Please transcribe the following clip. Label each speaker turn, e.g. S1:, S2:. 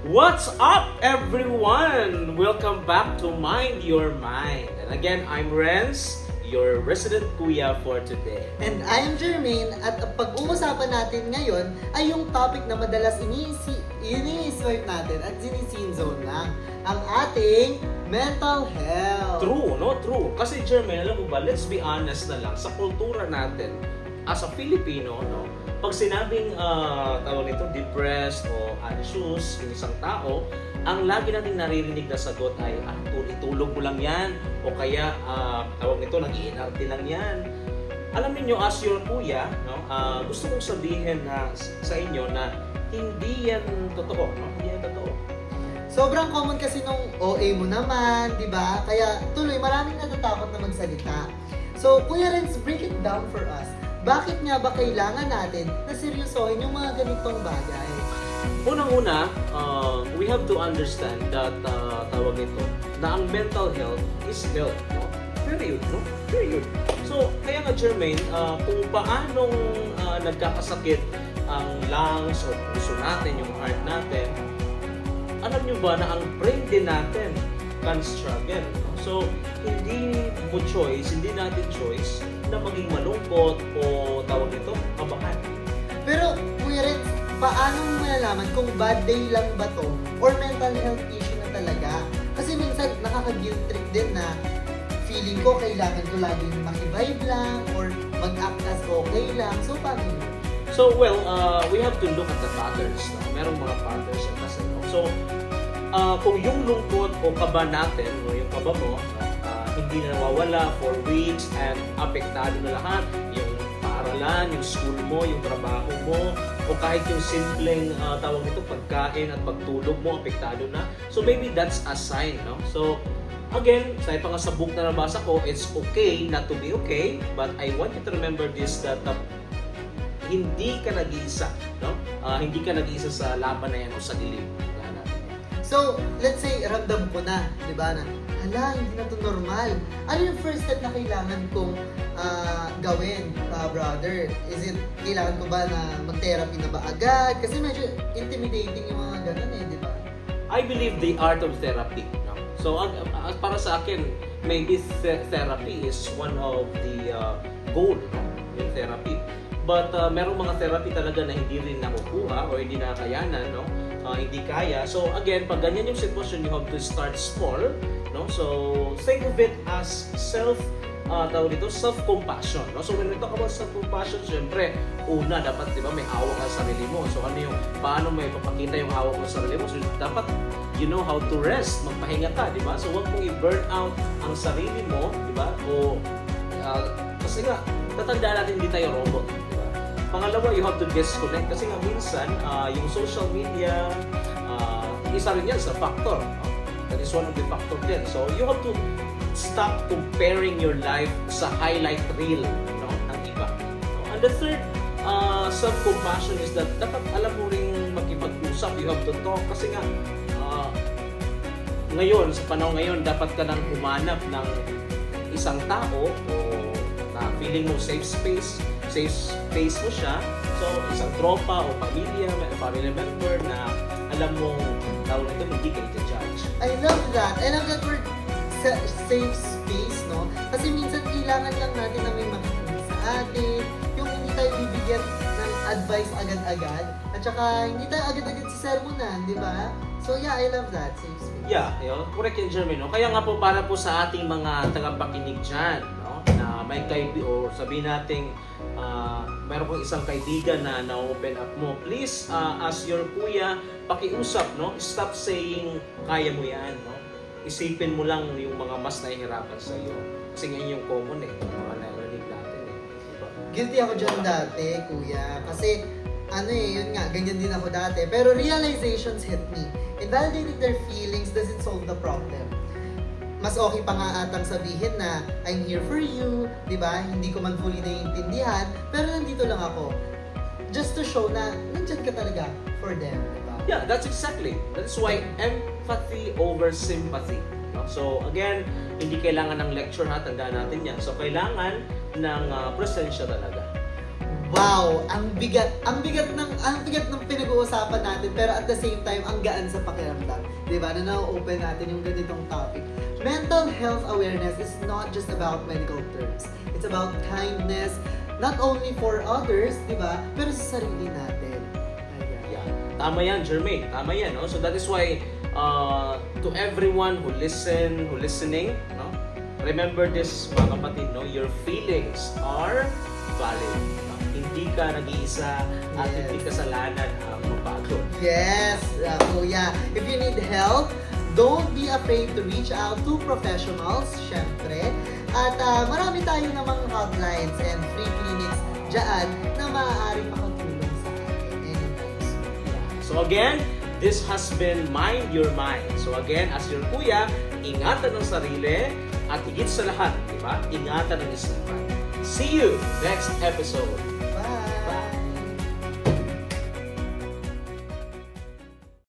S1: What's up, everyone? Welcome back to Mind Your Mind. And again, I'm Renz, your resident kuya for today.
S2: And I'm Jermaine at ang pag-uusapan natin ngayon ay yung topic na madalas ini-swipe natin at sinisin zone lang, ang ating mental health.
S1: True, no? True. Kasi Jermaine, alam mo ba, let's be honest na lang, sa kultura natin, as a Filipino, no? Pag sinabing tawag nito, depressed o anxious yung isang tao, ang lagi nating naririnig na sagot ay, tulog mo lang yan, o kaya, tawag nito, nag-iinarte lang yan. Alam niyo as your kuya, no, gusto kong sabihin na, sa inyo na hindi yan totoo, no? Hindi yan totoo.
S2: Sobrang common kasi nung OA mo naman, di ba? Kaya tuloy, maraming natatakot na magsalita. So, Kuya Renz, break it down for us. Bakit nga ba kailangan natin na seryosohin yung mga ganitong bagay?
S1: Unang-una, we have to understand that, tawag nito, na ang mental health is health, no? Period, no? Period. So, kaya nga Jermaine, kung paanong nagkakasakit ang lungs o puso natin, yung heart natin, alam nyo ba na ang brain din natin can struggle, no? So, hindi natin choice na maging malungkot o tawag nito, kabahan.
S2: Pero, Kuya Renz, paano mo malalaman kung bad day lang ba to or mental health issue na talaga? Kasi minsan nakaka-guilt trip din na feeling ko kailangan ko laging makivibe lang or mag-act as okay lang. So, paano yun?
S1: So, well, we have to look at the patterns. No? Merong mga patterns yan kasi. No? So, kung yung lungkot o kaba natin, o yung kaba mo, hindi na nawawala for weeks and apektado na lahat, yung paaralan, yung school mo, yung trabaho mo, o kahit yung simpleng tawag nito, pagkain at pagtulog mo, apektado na. So, maybe that's a sign, no? So, again, sa pa nga sa book na nabasa ko, it's okay not to be okay, but I want you to remember this, that hindi ka nag-iisa, no? Hindi ka nag-iisa sa laban na yan o sa dilim.
S2: So, let's say, ramdam ko na, di ba, na, hala, hindi na to normal. Ano yung first step na kailangan kong gawin, brother? Is it, kailangan ko ba na mag-therapy na ba agad? Kasi medyo intimidating yung mga ganun eh, di ba?
S1: I believe the art of therapy, no? So, para sa akin, maybe therapy is one of the goal, no? Yung therapy. But merong mga therapy talaga na hindi rin nakukuha o hindi nakayanan, no? Hindi kaya. So again, pag ganyan yung sitwasyon, you have to start small, no? So think of it as self-compassion, no? So when we talk about self-compassion, syempre, una, dapat, di ba, may awa ka sa sarili mo. So paano may papakita yung awa mo sa sarili mo? So dapat, you know how to rest, magpahinga ka, di ba? So huwag mong i-burn out ang sarili mo, di ba? O, kasi nga, tatandaan natin hindi tayo robot. Pangalawa, you have to disconnect kasi nga minsan, yung social media, isa rin yan sa factor. That is one of the factor din. So, you have to stop comparing your life sa highlight reel, no, ng iba. And the third, self-compassion is that dapat alam mo rin makipag-usap. You have to talk kasi nga, ngayon, sa panahon ngayon, dapat ka nang humanap ng isang tao o feeling mo safe space mo siya. So, isang tropa o pamilya, family member na alam mo, tawag nito, hindi ka i-judge.
S2: I love that. I love that word, safe space, no? Kasi minsan kailangan lang natin na may makikinig sa atin, yung hindi tayo bibigyan ng advice agad-agad, at saka hindi tayo agad-agad sa sermonan, di ba? So yeah, I love that, safe space.
S1: Yeah, yun, correct yan, Jermaine. No? Kaya nga po, para po sa ating mga tagapakinig dyan, no? Na may o sabihin natin, meron kong isang kaibigan na na-open up mo, please, as your kuya, pakiusap, no? Stop saying, kaya mo yan, no? Isipin mo lang yung mga mas nahihirapan sa iyo. Kasi ngayon yung common eh, yung mga narinig natin eh. Diba?
S2: Guilty ako dyan dati, kuya. Kasi, yun nga, ganyan din ako dati. Pero realizations hit me. Invalidating their feelings doesn't solve the problem. Mas okay pa nga atang sabihin na I'm here for you, di ba? Hindi ko man fully naiintindihan, pero nandito lang ako. Just to show na nandyan ka talaga for them, di ba?
S1: Yeah, that's exactly. That's why empathy over sympathy. No? So again, hindi kailangan ng lecture ha, tandaan natin yan. So kailangan ng presensya talaga.
S2: Wow, ang bigat ng pinag-uusapan natin, pero at the same time ang gaan sa pakiramdam. 'Di ba? Na na-open natin yung ganitong topic. Mental health awareness is not just about medical terms. It's about kindness, not only for others, 'di ba? Pero sa sarili natin. Ayan.
S1: Yeah. Tama yan, Jermaine. Tama yan, no? So that is why to everyone who listening, no? Remember this, mga kapatid, no? Your feelings are valid. No? Hindi ka nag-iisa at
S2: Yes.
S1: hindi kasalanan ang mapagod.
S2: Yes, kuya. If you need help, don't be afraid to reach out to professionals, syempre. At marami tayo namang hotlines and free clinics dyan na maaari makatulong sa atin anytime soon.
S1: So again, this has been Mind Your Mind. So again, as your kuya, ingatan ng sarili at higit sa lahat, di ba? Ingatan ng isipan. See you next episode.